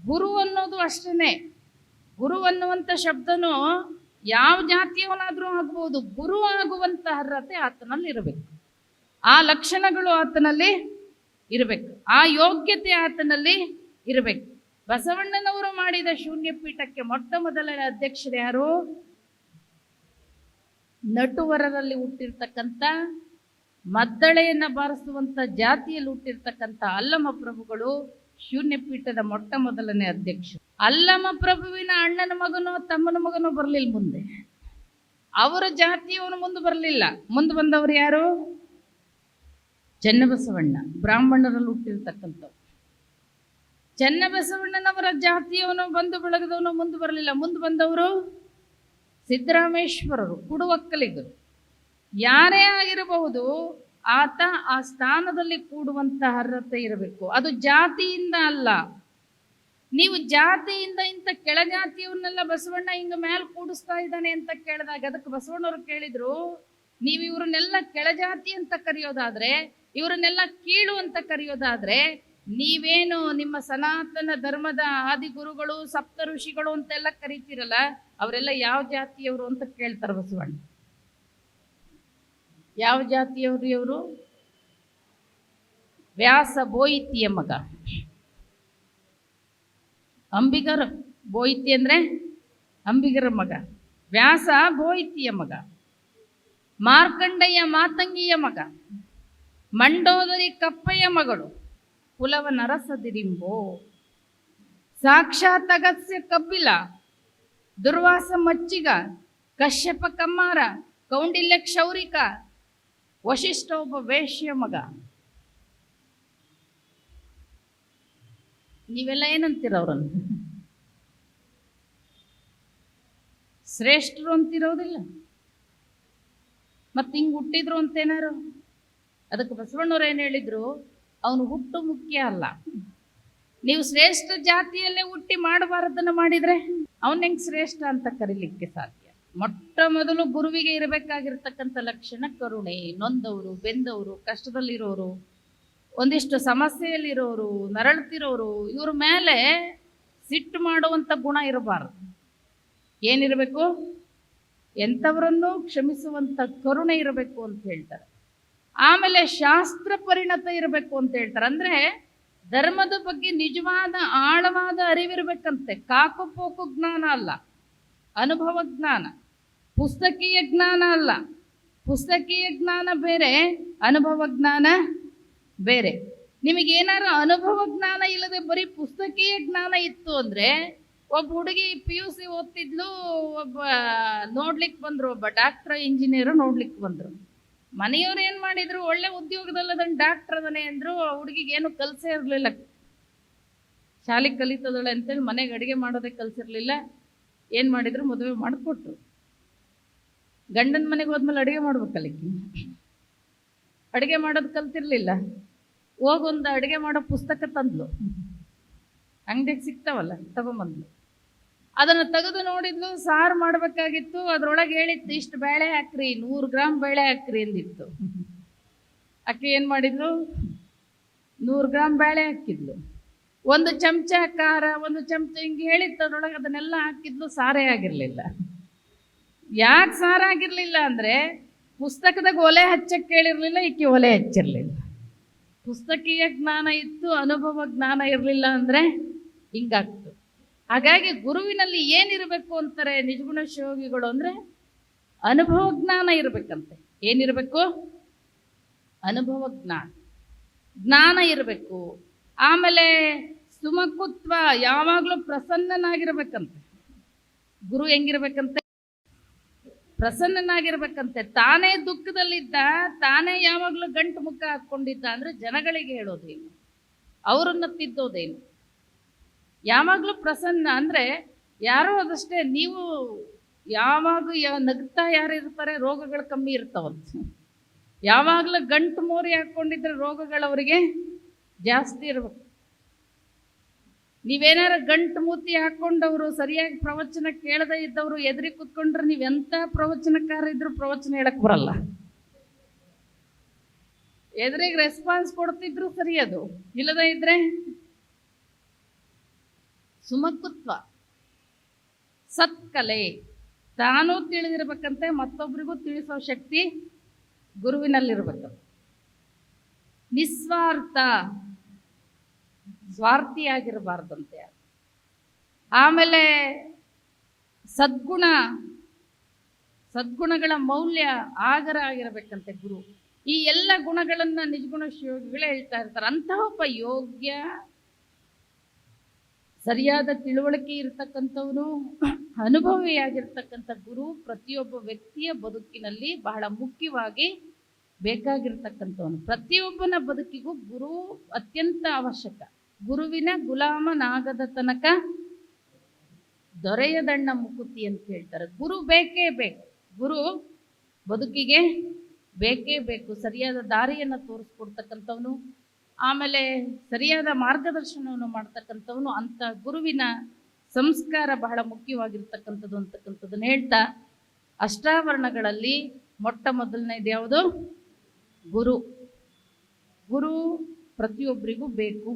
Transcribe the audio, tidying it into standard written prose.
ಗುರು ಅನ್ನೋದು ಅಷ್ಟೇ. ಗುರು ಅನ್ನುವಂಥ ಶಬ್ದನು ಯಾವ ಜಾತಿಯವನಾದರೂ ಆಗ್ಬೋದು, ಗುರು ಆಗುವಂಥ ಅರ್ಹತೆ ಆತನಲ್ಲಿ ಇರಬೇಕು, ಆ ಲಕ್ಷಣಗಳು ಆತನಲ್ಲಿ ಇರಬೇಕು, ಆ ಯೋಗ್ಯತೆ ಆತನಲ್ಲಿ ಇರಬೇಕು. ಬಸವಣ್ಣನವರು ಮಾಡಿದ ಶೂನ್ಯ ಪೀಠಕ್ಕೆ ಮೊಟ್ಟ ಮೊದಲನೇ ಅಧ್ಯಕ್ಷರು ಯಾರು? ನಟುವರರಲ್ಲಿ ಹುಟ್ಟಿರ್ತಕ್ಕಂಥ, ಮದ್ದಳೆಯನ್ನು ಬಾರಿಸುವಂಥ ಜಾತಿಯಲ್ಲಿ ಹುಟ್ಟಿರ್ತಕ್ಕಂಥ ಅಲ್ಲಮ ಪ್ರಭುಗಳು ಶೂನ್ಯ ಪೀಠದ ಮೊಟ್ಟ ಮೊದಲನೇ ಅಧ್ಯಕ್ಷರು. ಅಲ್ಲಮ ಪ್ರಭುವಿನ ಅಣ್ಣನ ಮಗನೋ ತಮ್ಮನ ಮಗನೋ ಬರಲಿಲ್ಲ ಮುಂದೆ, ಅವರ ಜಾತಿಯವನು ಮುಂದೆ ಬರಲಿಲ್ಲ. ಮುಂದೆ ಬಂದವರು ಯಾರು? ಚನ್ನಬಸವಣ್ಣ, ಬ್ರಾಹ್ಮಣರಲ್ಲಿ ಹುಟ್ಟಿರ್ತಕ್ಕಂಥವ್ರು. ಚನ್ನಬಸವಣ್ಣನವರ ಜಾತಿಯವನು ಬಂದು ಬೆಳಗದವನು ಮುಂದೆ ಬರಲಿಲ್ಲ. ಮುಂದೆ ಬಂದವರು ಸಿದ್ದರಾಮೇಶ್ವರರು, ಕುಡುವಕ್ಕಲಿಗರು. ಯಾರೇ ಆಗಿರಬಹುದು, ಆತ ಆ ಸ್ಥಾನದಲ್ಲಿ ಕೂಡುವಂಥ ಅರ್ಹತೆ ಇರಬೇಕು. ಅದು ಜಾತಿಯಿಂದ ಅಲ್ಲ. ನೀವು ಜಾತಿಯಿಂದ ಇಂಥ ಕೆಳಜಾತಿಯವನ್ನೆಲ್ಲ ಬಸವಣ್ಣ ಹಿಂಗ ಮೇಲೆ ಕೂಡಿಸ್ತಾ ಇದ್ದಾನೆ ಅಂತ ಕೇಳಿದಾಗ ಅದಕ್ಕೆ ಬಸವಣ್ಣವ್ರು ಕೇಳಿದ್ರು, ನೀವು ಇವ್ರನ್ನೆಲ್ಲ ಕೆಳಜಾತಿ ಅಂತ ಕರೆಯೋದಾದ್ರೆ, ಇವರನ್ನೆಲ್ಲ ಕೀಳು ಅಂತ ಕರೆಯೋದಾದ್ರೆ, ನೀವೇನು ನಿಮ್ಮ ಸನಾತನ ಧರ್ಮದ ಆದಿಗುರುಗಳು ಸಪ್ತ ಋಷಿಗಳು ಅಂತೆಲ್ಲ ಕರಿತೀರಲ್ಲ, ಅವರೆಲ್ಲ ಯಾವ ಜಾತಿಯವರು ಅಂತ ಕೇಳ್ತಾರೆ ಬಸವಣ್ಣ. ಯಾವ ಜಾತಿಯವರು ಇವರು? ವ್ಯಾಸ ಬೋಯಿತಿಯ ಮಗ, ಅಂಬಿಗರ ಬೋಯಿತಿ ಅಂದ್ರೆ ಅಂಬಿಗರ ಮಗ, ವ್ಯಾಸ ಬೋಯಿತಿಯ ಮಗ, ಮಾರ್ಕಂಡಯ್ಯ ಮಾತಂಗಿಯ ಮಗ, ಮಂಡೋದರಿ ಕಪ್ಪಯ್ಯ ಮಗಳು, ಕುಲವ ನರಸದಿರಿಂಬೋ, ಸಾಕ್ಷಾತ್ ಅಗಸ್ತ್ಯ ಕಬ್ಬಿಲ, ದುರ್ವಾಸ ಮಚ್ಚಿಗ, ಕಶ್ಯಪ ಕಮ್ಮಾರ, ಕೌಂಡಿಲ್ಯ ಕ್ಷೌರಿಕ, ವಶಿಷ್ಠ ಒಬ್ಬ ವೇಶ್ಯ ಮಗ. ನೀವೆಲ್ಲ ಏನಂತೀರ ಅವ್ರನ್ನು? ಶ್ರೇಷ್ಠರು ಅಂತಿರೋದಿಲ್ಲ, ಮತ್ತೆ ಹಿಂಗೆ ಹುಟ್ಟಿದ್ರು ಅಂತೇನಾರು? ಅದಕ್ಕೆ ಬಸವಣ್ಣವ್ರು ಏನು ಹೇಳಿದ್ರು, ಅವನು ಹುಟ್ಟು ಮುಖ್ಯ ಅಲ್ಲ. ನೀವು ಶ್ರೇಷ್ಠ ಜಾತಿಯಲ್ಲೇ ಹುಟ್ಟಿ ಮಾಡಬಾರದನ್ನು ಮಾಡಿದರೆ ಅವನ ಹೆಂಗೆ ಶ್ರೇಷ್ಠ ಅಂತ ಕರೀಲಿಕ್ಕೆ ಸಾಧ್ಯ? ಮೊಟ್ಟ ಮೊದಲು ಗುರುವಿಗೆ ಇರಬೇಕಾಗಿರ್ತಕ್ಕಂಥ ಲಕ್ಷಣ ಕರುಣೆ. ನೊಂದವರು, ಬೆಂದವರು, ಕಷ್ಟದಲ್ಲಿರೋರು, ಒಂದಿಷ್ಟು ಸಮಸ್ಯೆಯಲ್ಲಿರೋರು, ನರಳ್ತಿರೋರು, ಇವ್ರ ಮೇಲೆ ಸಿಟ್ಟು ಮಾಡುವಂಥ ಗುಣ ಇರಬಾರ್ದು. ಏನಿರಬೇಕು? ಎಂಥವರನ್ನೂ ಕ್ಷಮಿಸುವಂಥ ಕರುಣೆ ಇರಬೇಕು ಅಂತ ಹೇಳ್ತಾರೆ. ಆಮೇಲೆ ಶಾಸ್ತ್ರ ಪರಿಣತ ಇರಬೇಕು ಅಂತ ಹೇಳ್ತಾರೆ. ಅಂದರೆ ಧರ್ಮದ ಬಗ್ಗೆ ನಿಜವಾದ ಆಳವಾದ ಅರಿವಿರಬೇಕಂತೆ. ಕಾಕು ಪೋಕು ಜ್ಞಾನ ಅಲ್ಲ, ಅನುಭವ ಜ್ಞಾನ. ಪುಸ್ತಕೀಯ ಜ್ಞಾನ ಅಲ್ಲ. ಪುಸ್ತಕೀಯ ಜ್ಞಾನ ಬೇರೆ, ಅನುಭವ ಜ್ಞಾನ ಬೇರೆ. ನಿಮಗೇನಾರು ಅನುಭವ ಜ್ಞಾನ ಇಲ್ಲದೆ ಬರೀ ಪುಸ್ತಕೀಯ ಜ್ಞಾನ ಇತ್ತು ಅಂದರೆ, ಒಬ್ಬ ಹುಡುಗಿ PUC ಓದ್ತಿದ್ಲು, ಒಬ್ಬ ನೋಡ್ಲಿಕ್ಕೆ ಬಂದರು, ಒಬ್ಬ ಡಾಕ್ಟ್ರ ಇಂಜಿನಿಯರು ನೋಡ್ಲಿಕ್ಕೆ ಬಂದರು. ಮನೆಯವ್ರು ಏನು ಮಾಡಿದ್ರು, ಒಳ್ಳೆ ಉದ್ಯೋಗದಲ್ಲಿ ಅದನ್ನು ಡಾಕ್ಟರ್ ಅದನ್ನೇ ಅಂದರು. ಹುಡುಗಿಗೆ ಏನು ಕಲಿಸೇ ಇರಲಿಲ್ಲ, ಶಾಲೆಗೆ ಕಲಿತದಳೆ ಅಂತೇಳಿ ಮನೆಗೆ ಅಡುಗೆ ಮಾಡೋದೇ ಕಲಿಸಿರ್ಲಿಲ್ಲ. ಏನು ಮಾಡಿದ್ರು, ಮದುವೆ ಮಾಡಿಕೊಟ್ರು. ಗಂಡನ ಮನೆಗೆ ಹೋದ್ಮೇಲೆ ಅಡುಗೆ ಮಾಡ್ಬೇಕಲ್ಲಿಕ್ಕೆ, ಅಡುಗೆ ಮಾಡೋದು ಕಲ್ತಿರ್ಲಿಲ್ಲ. ಹೋಗೊಂದು ಅಡುಗೆ ಮಾಡೋ ಪುಸ್ತಕ ತಂದ್ಲು, ಅಂಗಡಿಗೆ ಸಿಗ್ತಾವಲ್ಲ, ತಗೊಂಬಂದ್ಲು. ಅದನ್ನು ತೆಗೆದು ನೋಡಿದ್ಲು, ಸಾರು ಮಾಡಬೇಕಾಗಿತ್ತು. ಅದರೊಳಗೆ ಹೇಳಿತ್ತು, ಇಷ್ಟು ಬೇಳೆ ಹಾಕ್ರಿ, 100 ಗ್ರಾಮ್ ಬೇಳೆ ಹಾಕ್ರಿ ಅಂದಿತ್ತು. ಅಕ್ಕಿ ಏನು ಮಾಡಿದ್ಲು, 100 ಗ್ರಾಮ್ ಬೇಳೆ ಹಾಕಿದ್ಲು. 1 ಚಮಚ ಖಾರ, 1 ಚಮಚ ಹಿಂಗೆ ಹೇಳಿತ್ತು. ಅದರೊಳಗೆ ಅದನ್ನೆಲ್ಲ ಹಾಕಿದ್ಲು, ಸಾರೇ ಆಗಿರಲಿಲ್ಲ. ಯಾಕೆ ಸಾರಾಗಿರಲಿಲ್ಲ ಅಂದರೆ, ಪುಸ್ತಕದಾಗ ಒಲೆ ಹಚ್ಚಕ್ಕೆ ಕೇಳಿರಲಿಲ್ಲ, ಈಕೆ ಒಲೆ ಹಚ್ಚಿರಲಿಲ್ಲ. ಪುಸ್ತಕೀಯ ಜ್ಞಾನ ಇತ್ತು, ಅನುಭವ ಜ್ಞಾನ ಇರಲಿಲ್ಲ ಅಂದರೆ ಹಿಂಗಾಗ್ತದೆ. ಹಾಗಾಗಿ ಗುರುವಿನಲ್ಲಿ ಏನಿರಬೇಕು ಅಂತಾರೆ ನಿಜಗುಣ ಶಿವಯೋಗಿಗಳು ಅಂದರೆ, ಅನುಭವ ಜ್ಞಾನ ಇರಬೇಕಂತೆ. ಏನಿರಬೇಕು? ಅನುಭವ ಜ್ಞಾನ ಇರಬೇಕು. ಆಮೇಲೆ ಸುಮಕುತ್ವ, ಯಾವಾಗಲೂ ಪ್ರಸನ್ನನಾಗಿರ್ಬೇಕಂತೆ. ಗುರು ಹೆಂಗಿರ್ಬೇಕಂತೆ? ಪ್ರಸನ್ನನಾಗಿರ್ಬೇಕಂತೆ. ತಾನೇ ದುಃಖದಲ್ಲಿದ್ದ, ತಾನೇ ಯಾವಾಗಲೂ ಗಂಟು ಮುಖ ಹಾಕ್ಕೊಂಡಿದ್ದ ಅಂದರೆ ಜನಗಳಿಗೆ ಹೇಳೋದೇನು, ಅವರನ್ನು ತಿದ್ದೋದೇನು? ಯಾವಾಗಲೂ ಪ್ರಸನ್ನ ಅಂದರೆ ಯಾರೋ ಅದಷ್ಟೇ. ನೀವು ಯಾವಾಗ ನಗ್ತಾ ಯಾರು ಇರ್ತಾರೆ, ರೋಗಗಳು ಕಮ್ಮಿ ಇರ್ತಾವಂತ. ಯಾವಾಗಲೂ ಗಂಟು ಮೋರಿ ಹಾಕ್ಕೊಂಡಿದ್ರೆ ರೋಗಗಳವರಿಗೆ ಜಾಸ್ತಿ ಇರ್ಬೇಕು. ನೀವೇನಾರ ಗಂಟು ಮೂತಿ ಹಾಕ್ಕೊಂಡವರು, ಸರಿಯಾಗಿ ಪ್ರವಚನ ಕೇಳದೇ ಇದ್ದವರು ಎದುರಿ ಕೂತ್ಕೊಂಡ್ರೆ ನೀವೆಂಥ ಪ್ರವಚನಕಾರ ಇದ್ರೂ ಪ್ರವಚನ ಹೇಳಕ್ಕೆ ಬರಲ್ಲ. ಎದುರಿಗೆ ರೆಸ್ಪಾನ್ಸ್ ಕೊಡ್ತಿದ್ರು ಸರಿ, ಅದು ಇಲ್ಲದೇ ಇದ್ರೆ ಸುಮಕುತ್ವ, ಸತ್ಕಲೆ, ತಾನೂ ತಿಳಿದಿರ್ಬೇಕಂತೆ ಮತ್ತೊಬ್ಬರಿಗೂ ತಿಳಿಸೋ ಶಕ್ತಿ ಗುರುವಿನಲ್ಲಿರ್ಬೇಕು. ನಿಸ್ವಾರ್ಥ, ಸ್ವಾರ್ಥಿಯಾಗಿರಬಾರ್ದಂತೆ. ಆಮೇಲೆ ಸದ್ಗುಣ, ಸದ್ಗುಣಗಳ ಮೌಲ್ಯ ಆಗರ ಆಗಿರಬೇಕಂತೆ ಗುರು. ಈ ಎಲ್ಲ ಗುಣಗಳನ್ನ ನಿಜಗುಣ ಶಿವಗಳೇ ಹೇಳ್ತಾ ಇರ್ತಾರೆ. ಅಂತಹ ಒಬ್ಬ ಯೋಗ್ಯ, ಸರಿಯಾದ ತಿಳುವಳಿಕೆ ಇರತಕ್ಕಂಥವನು, ಅನುಭವಿಯಾಗಿರ್ತಕ್ಕಂಥ ಗುರು ಪ್ರತಿಯೊಬ್ಬ ವ್ಯಕ್ತಿಯ ಬದುಕಿನಲ್ಲಿ ಬಹಳ ಮುಖ್ಯವಾಗಿ ಬೇಕಾಗಿರ್ತಕ್ಕಂಥವನು. ಪ್ರತಿಯೊಬ್ಬನ ಬದುಕಿಗೂ ಗುರು ಅತ್ಯಂತ ಅವಶ್ಯಕ. ಗುರುವಿನ ಗುಲಾಮನಾಗದ ತನಕ ದೊರೆಯದಣ್ಣ ಮುಕುತಿ ಅಂತ ಹೇಳ್ತಾರೆ. ಗುರು ಬೇಕೇ ಬೇಕು, ಗುರು ಬದುಕಿಗೆ ಬೇಕೇ ಬೇಕು. ಸರಿಯಾದ ದಾರಿಯನ್ನು ತೋರಿಸ್ಕೊಡ್ತಕ್ಕಂಥವನು, ಆಮೇಲೆ ಸರಿಯಾದ ಮಾರ್ಗದರ್ಶನವನ್ನು ಮಾಡ್ತಕ್ಕಂಥವನು. ಅಂಥ ಗುರುವಿನ ಸಂಸ್ಕಾರ ಬಹಳ ಮುಖ್ಯವಾಗಿರ್ತಕ್ಕಂಥದ್ದು ಅಂತಕ್ಕಂಥದ್ದನ್ನು ಹೇಳ್ತಾ, ಅಷ್ಟಾವರಣಗಳಲ್ಲಿ ಮೊಟ್ಟ ಮೊದಲನೇದು ಯಾವುದು? ಗುರು. ಗುರು ಪ್ರತಿಯೊಬ್ಬರಿಗೂ ಬೇಕು.